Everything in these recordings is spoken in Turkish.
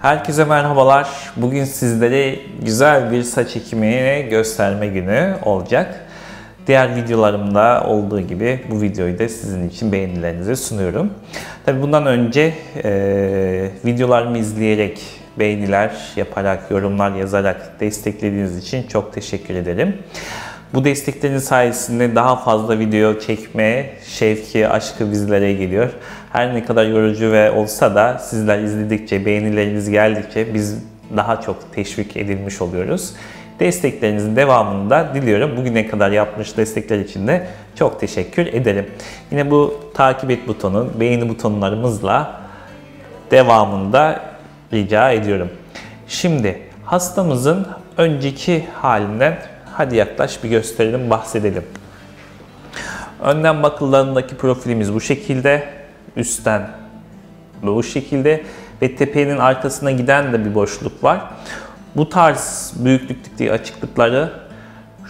Herkese merhabalar. Bugün sizlere güzel bir saç ekimi gösterme günü olacak. Diğer videolarımda olduğu gibi bu videoyu da sizin için beğenilerinize sunuyorum. Tabii bundan önce videolarımı izleyerek, beğeniler yaparak, yorumlar yazarak desteklediğiniz için çok teşekkür ederim. Bu desteklerin sayesinde daha fazla video çekme şevki, aşkı bizlere geliyor. Her ne kadar yorucu ve olsa da sizler izledikçe, beğenileriniz geldikçe biz daha çok teşvik edilmiş oluyoruz. Desteklerinizin devamını da diliyorum. Bugüne kadar yapmış destekler için de çok teşekkür ederim. Yine bu takip et butonu, beğeni butonlarımızla devamında rica ediyorum. Şimdi hastamızın önceki halinden hadi yaklaş bir gösterelim, bahsedelim. Önden bakıllarındaki profilimiz bu şekilde, üstten bu şekilde ve tepenin arkasına giden de bir boşluk var. Bu tarz büyüklükteki açıklıkları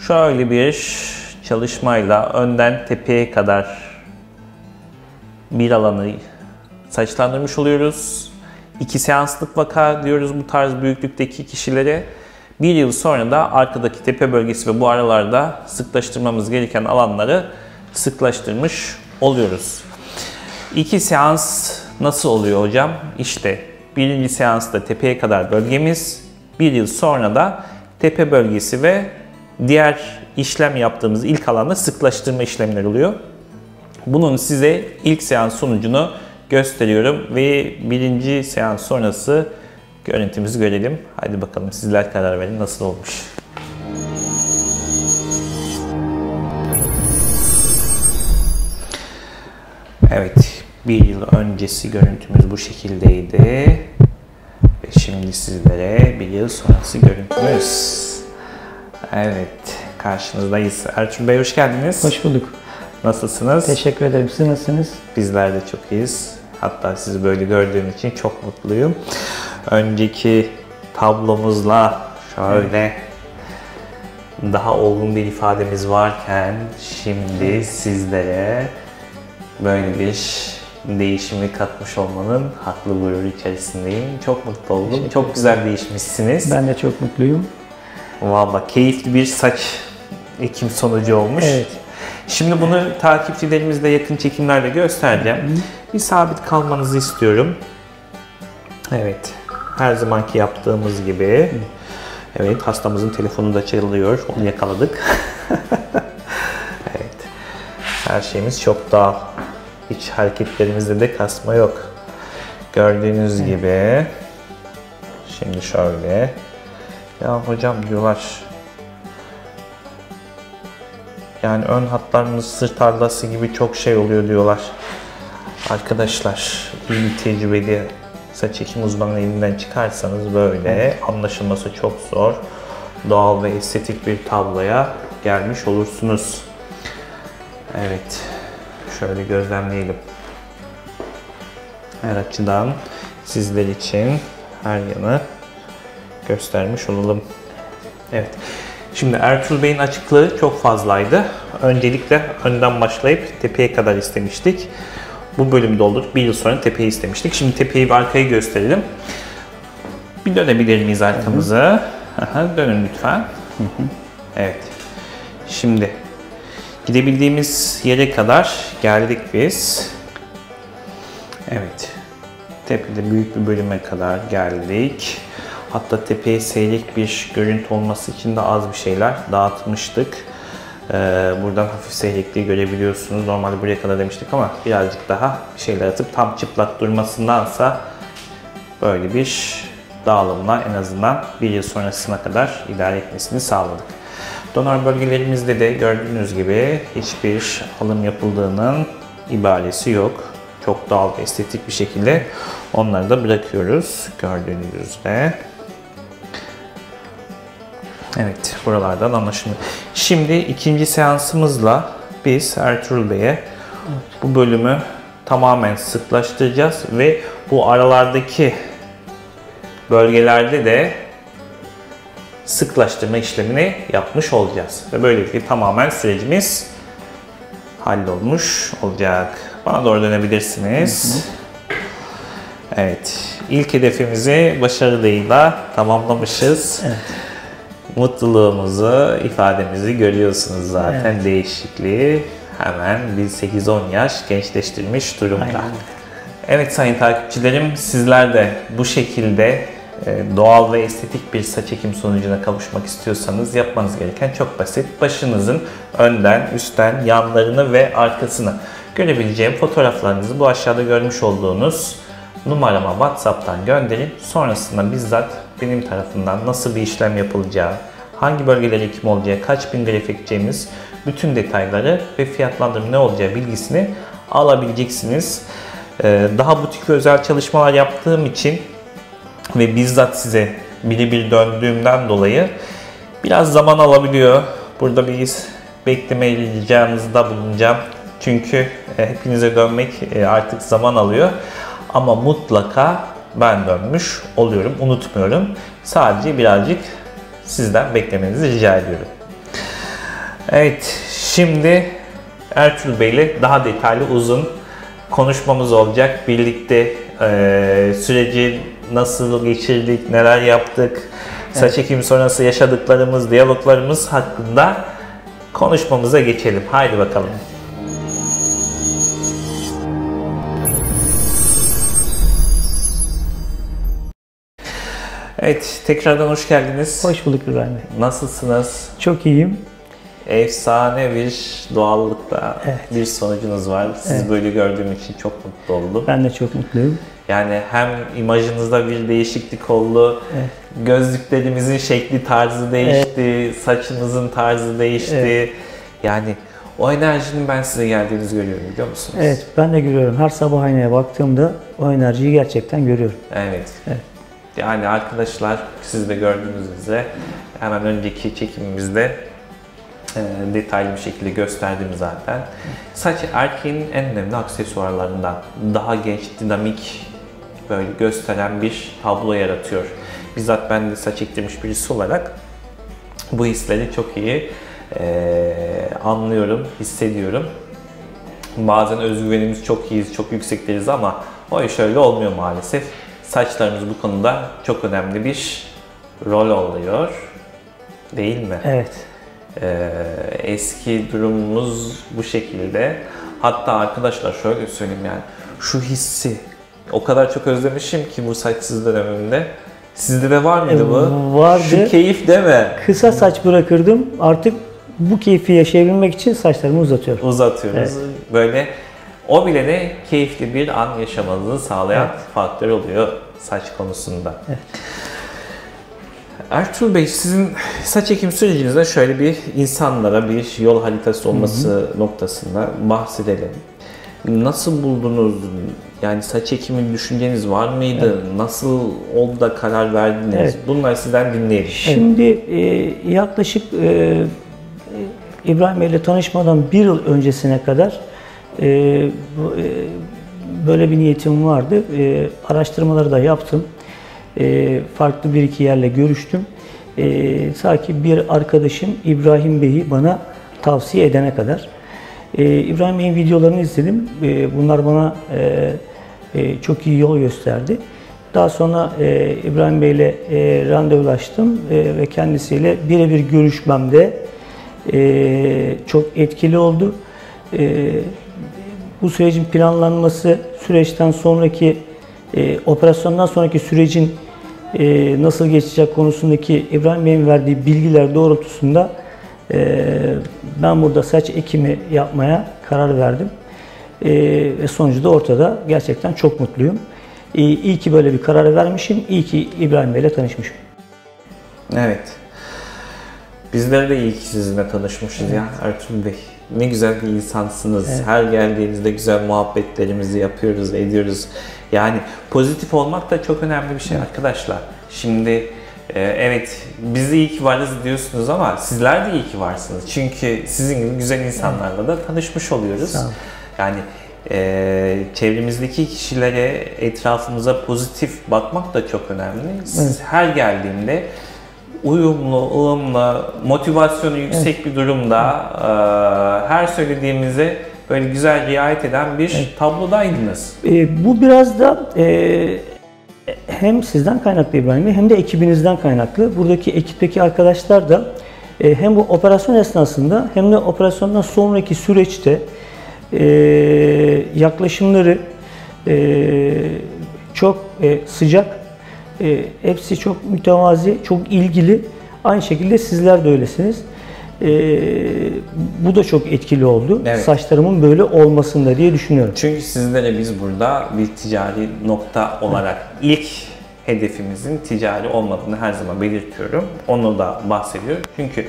şöyle bir çalışmayla önden tepeye kadar bir alanı saçlandırmış oluyoruz. 2 seanslık vaka diyoruz bu tarz büyüklükteki kişilere. 1 yıl sonra da arkadaki tepe bölgesi ve bu aralarda sıklaştırmamız gereken alanları sıklaştırmış oluyoruz. 2 seans nasıl oluyor hocam? İşte birinci seansta tepeye kadar bölgemiz, 1 yıl sonra da tepe bölgesi ve diğer işlem yaptığımız ilk alanda sıklaştırma işlemleri oluyor. Bunun size ilk seans sonucunu gösteriyorum ve birinci seans sonrası görüntümüzü görelim. Hadi bakalım sizler karar verin nasıl olmuş. Evet, 1 yıl öncesi görüntümüz bu şekildeydi. Ve şimdi sizlere 1 yıl sonrası görüntümüz. Evet, karşınızdayız. Ertuğrul Bey hoş geldiniz. Hoş bulduk. Nasılsınız? Teşekkür ederim. Siz nasılsınız? Bizler de çok iyiyiz. Hatta sizi böyle gördüğüm için çok mutluyum. Önceki tablomuzla şöyle daha olgun bir ifademiz varken şimdi sizlere böyle bir değişimi katmış olmanın haklı gururu içerisindeyim. Çok mutlu oldum. Çok güzel değişmişsiniz. Ben de çok mutluyum. Vallahi keyifli bir saç ekim sonucu olmuş. Evet. Şimdi bunu takipçilerimizle yakın çekimlerle göstereceğim. Bir sabit kalmanızı istiyorum. Evet. Her zamanki yaptığımız gibi. Evet, hastamızın telefonu da çalıyor. Onu yakaladık. Evet. Her şeyimiz çok doğal. Hiç hareketlerimizde de kasma yok. Gördüğünüz gibi. Şimdi şöyle. Ya hocam diyorlar. Yani ön hatlarımız sırt tarlası gibi çok şey oluyor diyorlar. Arkadaşlar, iyi bir tecrübeli saç ekim uzmanı elinden çıkarsanız böyle anlaşılması çok zor, doğal ve estetik bir tabloya gelmiş olursunuz. Evet, şöyle gözlemleyelim. Her açıdan sizler için her yanı göstermiş olalım. Evet. Şimdi Ertuğrul Bey'in açıklığı çok fazlaydı. Öncelikle önden başlayıp tepeye kadar istemiştik. Bu bölümü doldurup 1 yıl sonra tepeyi istemiştik. Şimdi tepeyi ve arkayı gösterelim. Bir dönebilir miyiz arkamızı? Dönün lütfen. Evet. Şimdi gidebildiğimiz yere kadar geldik biz. Evet. Tepede büyük bir bölüme kadar geldik. Hatta tepeye seyrek bir görüntü olması için de az bir şeyler dağıtmıştık. Buradan hafif seyrekliği görebiliyorsunuz. Normalde buraya kadar demiştik ama birazcık daha bir şeyler atıp tam çıplak durmasındansa böyle bir dağılımla en azından 1 yıl sonrasına kadar idare etmesini sağladık. Donör bölgelerimizde de gördüğünüz gibi hiçbir alım yapıldığının ibaresi yok. Çok doğal ve estetik bir şekilde onları da bırakıyoruz gördüğünüz üzere. Evet, buralardan anlaşılıyor. Şimdi ikinci seansımızla biz Ertuğrul Bey'e bu bölümü tamamen sıklaştıracağız ve bu aralardaki bölgelerde de sıklaştırma işlemini yapmış olacağız. Ve böylelikle tamamen sürecimiz hallolmuş olacak. Bana doğru dönebilirsiniz. Evet, ilk hedefimizi başarıyla tamamlamışız. Evet. Mutluluğumuzu, ifademizi görüyorsunuz zaten. Evet. Değişikliği hemen bir 8-10 yaş gençleştirmiş durumda. Aynen. Evet sayın takipçilerim, sizler de bu şekilde doğal ve estetik bir saç ekim sonucuna kavuşmak istiyorsanız yapmanız gereken çok basit. Başınızın önden, üstten, yanlarını ve arkasını görebileceğim fotoğraflarınızı bu aşağıda görmüş olduğunuz numarama WhatsApp'tan gönderin. Sonrasında bizzat benim tarafından nasıl bir işlem yapılacağı, hangi bölgelere ekim olacağı, kaç bin grafik ekeceğimiz bütün detayları ve fiyatlandırma ne olacağı bilgisini alabileceksiniz. Daha butik ve özel çalışmalar yaptığım için ve bizzat size birebir döndüğümden dolayı biraz zaman alabiliyor. Burada bir bekleme ricamızda bulunacağım. Çünkü hepinize dönmek artık zaman alıyor. Ama mutlaka ben dönmüş oluyorum, unutmuyorum. Sadece birazcık sizden beklemenizi rica ediyorum. Evet, şimdi Ertuğrul Bey ile daha detaylı uzun konuşmamız olacak. Birlikte süreci nasıl geçirdik, neler yaptık, saç ekimi sonrası yaşadıklarımız, diyaloglarımız hakkında konuşmamıza geçelim. Haydi bakalım. Evet, tekrardan hoş geldiniz. Hoş bulduk İbrahim Bey. Nasılsınız? Çok iyiyim. Efsane bir doğallıkta Evet. bir sonucunuz var. Sizi böyle gördüğüm için çok mutlu oldum. Ben de çok mutluyum. Yani hem imajınızda bir değişiklik oldu, Evet. gözlüklerimizin şekli tarzı değişti, saçınızın tarzı değişti. Evet. Yani o enerjinin ben size geldiğinizi görüyorum, biliyor musunuz? Evet, ben de görüyorum. Her sabah aynaya baktığımda o enerjiyi gerçekten görüyorum. Evet. Evet. Yani arkadaşlar, siz de gördüğünüz üzere hemen önceki çekimimizde detaylı bir şekilde gösterdim zaten. Saç erkeğin en önemli aksesuarlarından. Daha genç, dinamik, böyle gösteren bir tablo yaratıyor. Bizzat ben de saç ektirmiş birisi olarak bu hisleri çok iyi anlıyorum, hissediyorum. Bazen özgüvenimiz çok iyiyiz, çok yüksekleriz ama o iş öyle olmuyor maalesef. Saçlarımız bu konuda çok önemli bir rol oluyor, değil mi? Evet. Eski durumumuz bu şekilde. Hatta arkadaşlar şöyle söyleyeyim, yani şu hissi o kadar çok özlemişim ki bu saçsız dönemimde. Sizde de var mıydı bu? Vardı. Şu keyif değil mi? Kısa saç bırakırdım. Artık bu keyfi yaşayabilmek için saçlarımı uzatıyorum. Uzatıyoruz. Evet. Böyle o bile de keyifli bir an yaşamanızı sağlayan faktör oluyor saç konusunda. Evet. Ertuğrul Bey, sizin saç ekim sürecinizde şöyle bir insanlara bir yol haritası olması noktasında bahsedelim. Nasıl buldunuz? Yani saç ekimi düşünceniz var mıydı? Evet. Nasıl oldu da karar verdiniz? Evet. Bunları sizden dinleyelim. Şimdi yaklaşık İbrahim Bey ile tanışmadan bir yıl öncesine kadar böyle bir niyetim vardı. Araştırmaları da yaptım. Farklı bir iki yerle görüştüm. Sanki bir arkadaşım İbrahim Bey'i bana tavsiye edene kadar. İbrahim Bey'in videolarını izledim. Bunlar bana çok iyi yol gösterdi. Daha sonra İbrahim Bey ile randevulaştım ve kendisiyle birebir görüşmemde çok etkili oldu. Bu sürecin planlanması, süreçten sonraki, operasyondan sonraki sürecin nasıl geçecek konusundaki İbrahim Bey'in verdiği bilgiler doğrultusunda ben burada saç ekimi yapmaya karar verdim. Ve sonucu da ortada. Gerçekten çok mutluyum. İyi ki böyle bir karar vermişim. İyi ki İbrahim Bey ile tanışmışım. Evet. Bizler de iyi ki sizinle tanışmışız ya Ertuğrul Bey. Ne güzel bir insansınız. Evet. Her geldiğinizde güzel muhabbetlerimizi yapıyoruz, ediyoruz. Yani pozitif olmak da çok önemli bir şey arkadaşlar. Şimdi evet, biz de iyi ki varız diyorsunuz ama sizler de iyi ki varsınız. Çünkü sizin gibi güzel insanlarla da tanışmış oluyoruz. Sağ olun. Yani çevremizdeki kişilere, etrafımıza pozitif bakmak da çok önemli. Siz her geldiğimde uyumlu, ılımlı, motivasyonu yüksek bir durumda her söylediğimize böyle güzel riayet eden bir tablodaydınız. Bu biraz da hem sizden kaynaklı İbrahim Bey hem de ekibinizden kaynaklı. Buradaki ekipteki arkadaşlar da hem bu operasyon esnasında hem de operasyondan sonraki süreçte yaklaşımları çok sıcak, hepsi çok mütevazi, çok ilgili. Aynı şekilde sizler de öylesiniz. Bu da çok etkili oldu. Evet. Saçlarımın böyle olmasında diye düşünüyorum. Çünkü sizlere biz burada bir ticari nokta olarak ilk hedefimizin ticari olmadığını her zaman belirtiyorum. Onu da bahsediyorum. Çünkü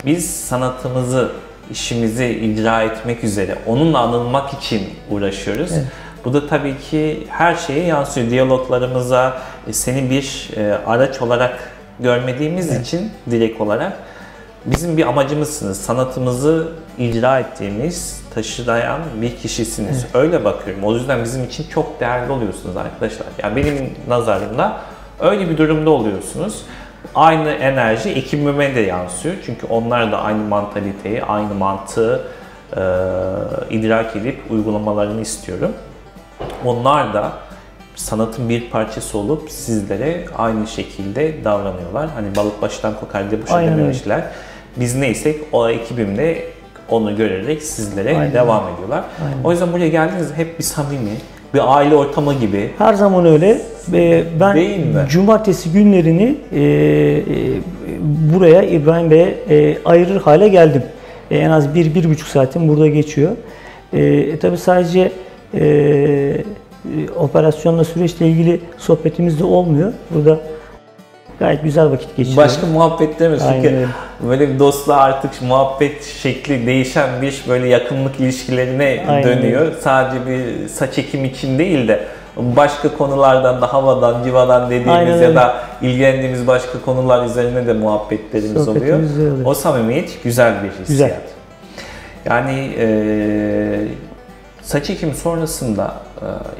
biz sanatımızı, işimizi icra etmek üzere, onunla anılmak için uğraşıyoruz. Evet. Bu da tabii ki her şeye yansıyor. Diyaloglarımıza, seni bir araç olarak görmediğimiz için direkt olarak bizim bir amacımızsınız. Sanatımızı icra ettiğimiz, taşıyan bir kişisiniz. Evet. Öyle bakıyorum. O yüzden bizim için çok değerli oluyorsunuz arkadaşlar. Yani benim nazarımda öyle bir durumda oluyorsunuz. Aynı enerji ekibime de yansıyor. Çünkü onlar da aynı mantaliteyi, aynı mantığı idrak edip uygulamalarını istiyorum. Onlar da sanatın bir parçası olup sizlere aynı şekilde davranıyorlar. Hani balık baştan kokar diye bu şey dememişler. Biz neysek o ekibimle onu görerek sizlere devam ediyorlar. Aynen. O yüzden buraya geldiğinizde hep bir samimi, bir aile ortamı gibi. Her zaman öyle. Ben cumartesi günlerini buraya İbrahim Bey'e ayırır hale geldim. En az 1-1,5 saatim burada geçiyor. Tabii sadece operasyonla, süreçle ilgili sohbetimiz de olmuyor. Burada gayet güzel vakit geçiriyoruz. Başka muhabbetlerimiz. Çünkü böyle bir dostluğa artık muhabbet şekli değişen bir böyle yakınlık ilişkilerine dönüyor. Sadece bir saç ekimi için değil de başka konulardan da havadan, civadan dediğimiz ya da ilgilendiğimiz başka konular üzerine de muhabbetlerimiz oluyor. O samimiyet güzel bir hissiyat. Güzel. Yani saç ekimi sonrasında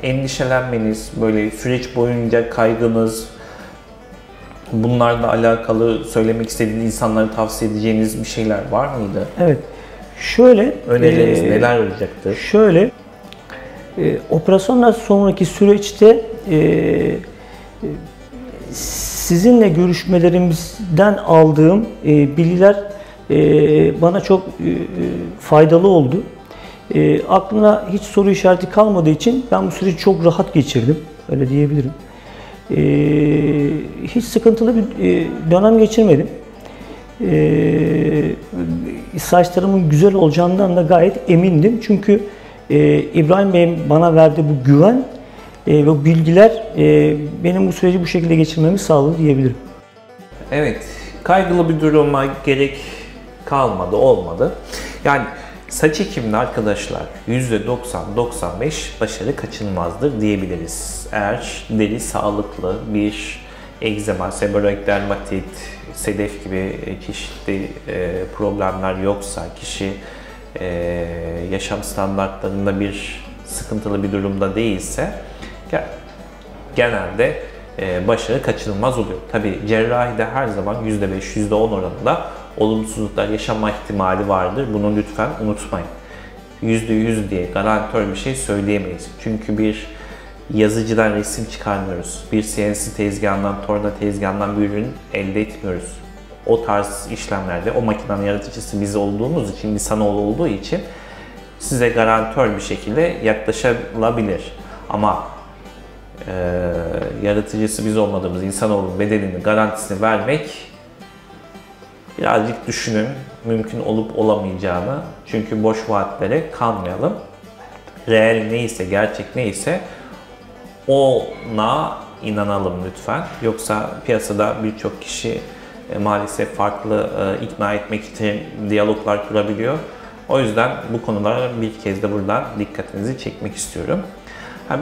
endişelenmeniz, böyle süreç boyunca kaygınız, bunlarla alakalı söylemek istediğiniz, insanlara tavsiye edeceğiniz bir şeyler var mıydı? Evet. Şöyle, önerileriniz neler olacaktı? Şöyle, operasyondan sonraki süreçte sizinle görüşmelerimizden aldığım bilgiler bana çok faydalı oldu. Aklına hiç soru işareti kalmadığı için ben bu süreci çok rahat geçirdim. Öyle diyebilirim. Hiç sıkıntılı bir dönem geçirmedim. Saçlarımın güzel olacağından da gayet emindim. Çünkü İbrahim Bey'in bana verdiği bu güven ve bu bilgiler benim bu süreci bu şekilde geçirmemi sağladı diyebilirim. Evet, kaygılı bir duruma gerek kalmadı, olmadı. Yani saç ekiminde arkadaşlar %90-95 başarı kaçınılmazdır diyebiliriz. Eğer deri sağlıklı, bir egzema, seborreik dermatit, sedef gibi çeşitli problemler yoksa, kişi yaşam standartlarında bir sıkıntılı bir durumda değilse genelde başarı kaçınılmaz oluyor. Tabi cerrahide her zaman %5, %10 oranında olumsuzluklar yaşama ihtimali vardır. Bunu lütfen unutmayın. %100 diye garantör bir şey söyleyemeyiz. Çünkü bir yazıcıdan resim çıkarmıyoruz. Bir CNC tezgahından, torna tezgahından bir ürün elde etmiyoruz. O tarz işlemlerde o makinenin yaratıcısı biz olduğumuz için, insanoğlu olduğu için size garantör bir şekilde yaklaşılabilir. Ama yaratıcısı biz olmadığımız insanoğlunun bedeninin garantisini vermek birazcık düşünün mümkün olup olamayacağını. Çünkü boş vaatlere kalmayalım. Reel neyse, gerçek neyse ona inanalım lütfen. Yoksa piyasada birçok kişi maalesef farklı ikna etmek için diyaloglar kurabiliyor. O yüzden bu konulara bir kez de buradan dikkatinizi çekmek istiyorum.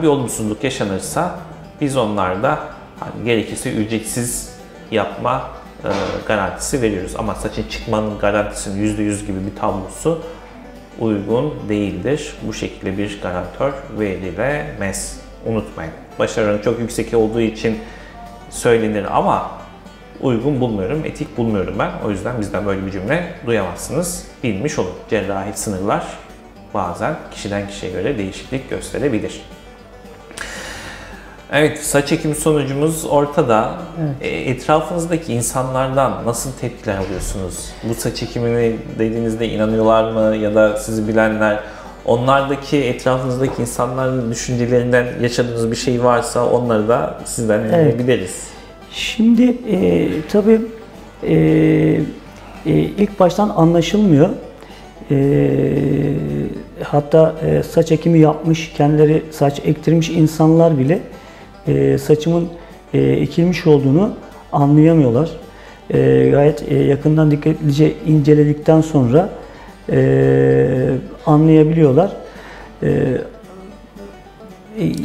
Bir olumsuzluk yaşanırsa biz onlarda gerekirse ücretsiz yapma garantisi veriyoruz. Ama saçın çıkmanın garantisinin %100 gibi bir tablosu uygun değildir. Bu şekilde bir garantör verilemez. Unutmayın. Başarı oranı çok yüksek olduğu için söylenir ama uygun bulmuyorum, etik bulmuyorum ben. O yüzden bizden böyle bir cümle duyamazsınız. Bilmiş olun. Cerrahi sınırlar bazen kişiden kişiye göre değişiklik gösterebilir. Evet, saç ekimi sonucumuz ortada. Evet. Etrafınızdaki insanlardan nasıl tepkiler alıyorsunuz? Bu saç ekimini dediğinizde inanıyorlar mı? Ya da sizi bilenler, onlardaki etrafınızdaki insanların düşüncelerinden yaşadığınız bir şey varsa onları da sizden dinleyebiliriz. Şimdi tabii ilk baştan anlaşılmıyor. Hatta saç ekimi yapmış, kendileri saç ektirmiş insanlar bile saçımın ekilmiş olduğunu anlayamıyorlar. Gayet yakından dikkatlice inceledikten sonra anlayabiliyorlar.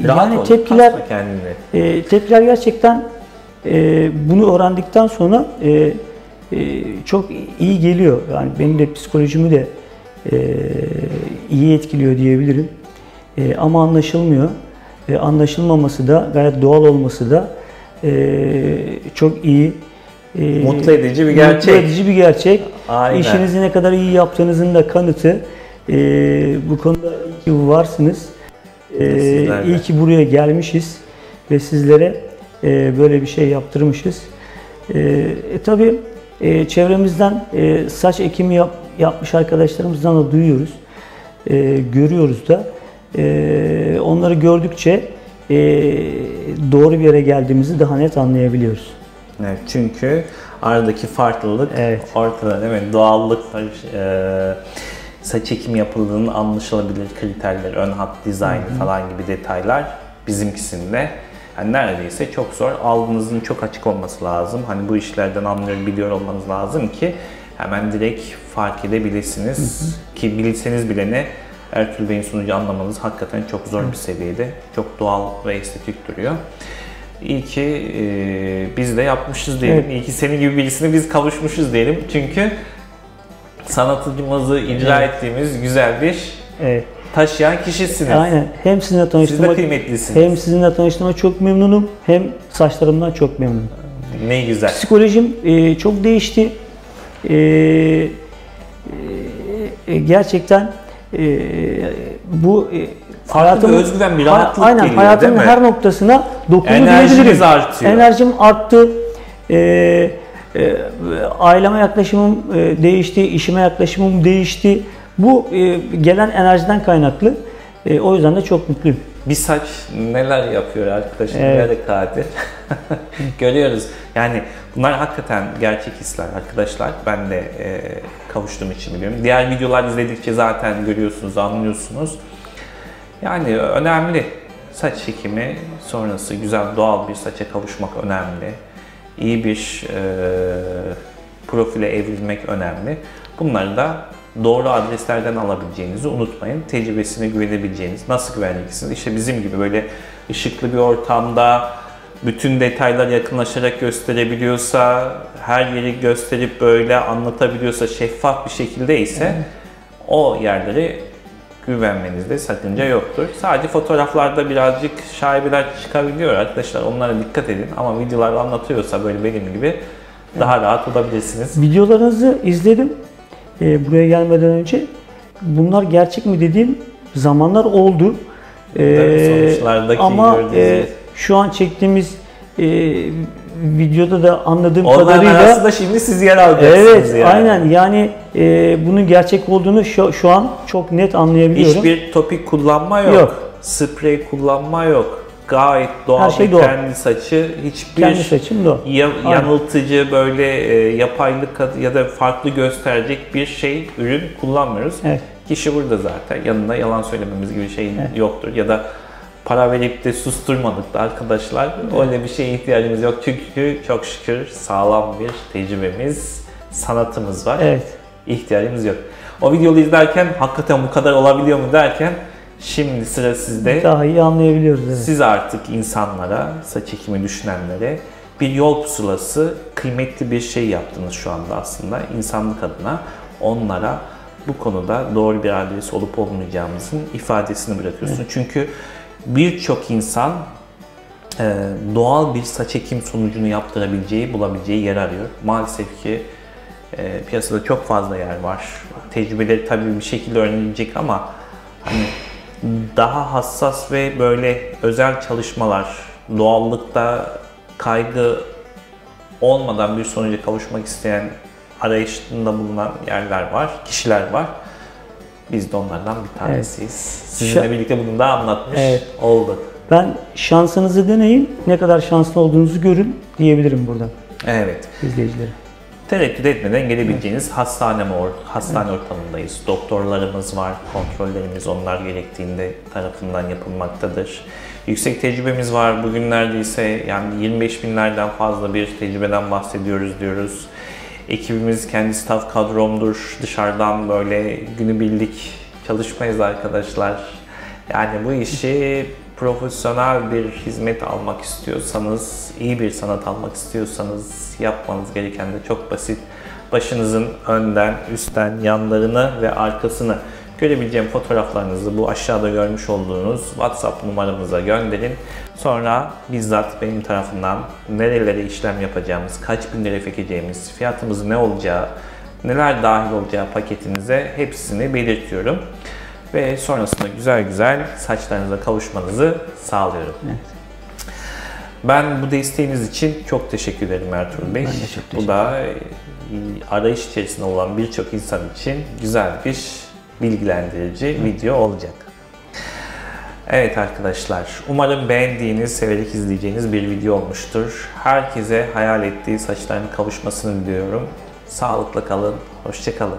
Yani tepkiler gerçekten bunu öğrendikten sonra çok iyi geliyor. Yani benim de psikolojimi de iyi etkiliyor diyebilirim. Ama anlaşılmıyor. Anlaşılmaması da, gayet doğal olması da çok iyi. Mutlu edici bir gerçek. Mutlu edici bir gerçek. Aynen. İşinizi ne kadar iyi yaptığınızın da kanıtı. Bu konuda iyi ki varsınız. İyi ki buraya gelmişiz ve sizlere böyle bir şey yaptırmışız. Tabii çevremizden saç ekimi yapmış arkadaşlarımızdan da duyuyoruz. Görüyoruz da. Onları gördükçe doğru bir yere geldiğimizi daha net anlayabiliyoruz. Evet, çünkü aradaki farklılık ortada, değil mi? Doğallık var, saç ekimi yapıldığının anlaşılabilir kriterler, ön hat dizaynı falan gibi detaylar bizimkisinde. Yani neredeyse çok zor. Algınızın çok açık olması lazım. Hani bu işlerden anlıyor, biliyor olmanız lazım ki hemen direkt fark edebilirsiniz. Ki bilseniz bile ne, Ertuğrul Bey'in sunucu anlamanız hakikaten çok zor bir seviyede. Çok doğal ve estetik duruyor. İyi ki biz de yapmışız diyelim. Evet. İyi ki senin gibi birisine biz kavuşmuşuz diyelim. Çünkü sanatımızı icra ettiğimiz güzel bir taşıyan kişisiniz. Aynen. Hem sizinle tanıştığıma, siz de kıymetlisiniz. Hem sizinle tanıştığıma çok memnunum. Hem saçlarımdan çok memnunum. Ne güzel. Psikolojim çok değişti. Gerçekten bu hayatımın özgüven, bir rahatlık aynen, geliyor, hayatımın her noktasına dokunuyor diyebilirim. Enerjiniz artıyor. Enerjim arttı. Aileme yaklaşımım değişti, işime yaklaşımım değişti. Bu gelen enerjiden kaynaklı. O yüzden de çok mutluyum. Bir saç neler yapıyor arkadaşlar, neler kadir. Görüyoruz. Yani bunlar hakikaten gerçek hisler arkadaşlar. Ben de kavuştuğum için biliyorum. Diğer videolar izledikçe zaten görüyorsunuz, anlıyorsunuz. Yani önemli. Saç çekimi sonrası güzel, doğal bir saça kavuşmak önemli. İyi bir profile evrilmek önemli. Bunları da doğru adreslerden alabileceğinizi unutmayın. Tecrübesine güvenebileceğiniz. Nasıl güveneceksiniz? İşte bizim gibi böyle ışıklı bir ortamda bütün detaylar yakınlaşarak gösterebiliyorsa, her yeri gösterip böyle anlatabiliyorsa, şeffaf bir şekilde ise o yerleri güvenmenizde sakınca yoktur. Sadece fotoğraflarda birazcık şaibeler çıkabiliyor arkadaşlar. Onlara dikkat edin ama videolarda anlatıyorsa böyle benim gibi daha rahat olabilirsiniz. Videolarınızı izledim. Buraya gelmeden önce bunlar gerçek mi dediğim zamanlar oldu. Ama şu an çektiğimiz videoda da anladığım kadarıyla arasında şimdi siz yer alacaksınız. Evet, yani. Aynen. Yani bunun gerçek olduğunu şu an çok net anlayabiliyorum. Hiçbir topik kullanma yok. Sprey kullanma yok. Gayet doğal şey kendi saçı, hiçbir kendi saçım doğal. Yanıltıcı böyle yapaylık ya da farklı gösterecek bir ürün kullanmıyoruz. Evet. Kişi burada zaten, yanında yalan söylememiz gibi şey yoktur ya da para verip de susturmadık da arkadaşlar. Öyle bir şeye ihtiyacımız yok çünkü çok şükür sağlam bir tecrübemiz, sanatımız var. Evet. İhtiyacımız yok. O videoyu izlerken hakikaten bu kadar olabiliyor mu derken şimdi sıra sizde. Daha iyi anlayabiliyoruz. Evet. Siz artık insanlara, saç ekimi düşünenlere bir yol pusulası, kıymetli bir şey yaptınız şu anda aslında insanlık adına. Onlara bu konuda doğru bir adres olup olmayacağımızın ifadesini bırakıyorsunuz. Evet. Çünkü birçok insan doğal bir saç ekim sonucunu yaptırabileceği, bulabileceği yer arıyor. Maalesef ki piyasada çok fazla yer var. Tecrübeleri tabii bir şekilde öğrenilecek ama Hani daha hassas ve böyle özel çalışmalar, doğallıkta kaygı olmadan bir sonuca kavuşmak isteyen, arayışında bulunan yerler var, kişiler var. Biz de onlardan bir tanesiyiz. Sizinle birlikte bunu da anlatmış olduk. Ben şansınızı deneyin, ne kadar şanslı olduğunuzu görün diyebilirim buradan. Evet. İzleyicilere. Tereddüt etmeden gelebileceğiniz hastane ortamındayız. Doktorlarımız var, kontrollerimiz onlar gerektiğinde tarafından yapılmaktadır. Yüksek tecrübemiz var. Bugün neredeyse yani 25 binlerden fazla bir tecrübeden bahsediyoruz diyoruz. Ekibimiz kendi staff kadromdur. Dışarıdan böyle günübirlik çalışmayız arkadaşlar. Yani bu işi profesyonel bir hizmet almak istiyorsanız, iyi bir sanat almak istiyorsanız yapmanız gereken de çok basit. Başınızın önden, üstten, yanlarını ve arkasını görebileceğim fotoğraflarınızı bu aşağıda görmüş olduğunuz WhatsApp numaramıza gönderin. Sonra bizzat benim tarafından nerelere işlem yapacağımız, kaç bin lira çekeceğimiz, fiyatımız ne olacağı, neler dahil olacağı paketinize hepsini belirtiyorum. Ve sonrasında güzel güzel saçlarınıza kavuşmanızı sağlıyorum. Evet. Ben bu desteğiniz için çok teşekkür ederim Ertuğrul Bey. Ben de çok teşekkür ederim. Bu da arayış içerisinde olan birçok insan için güzel bir bilgilendirici video olacak. Evet arkadaşlar, umarım beğendiğiniz, severek izleyeceğiniz bir video olmuştur. Herkese hayal ettiği saçlarının kavuşmasını diliyorum. Sağlıkla kalın, hoşça kalın.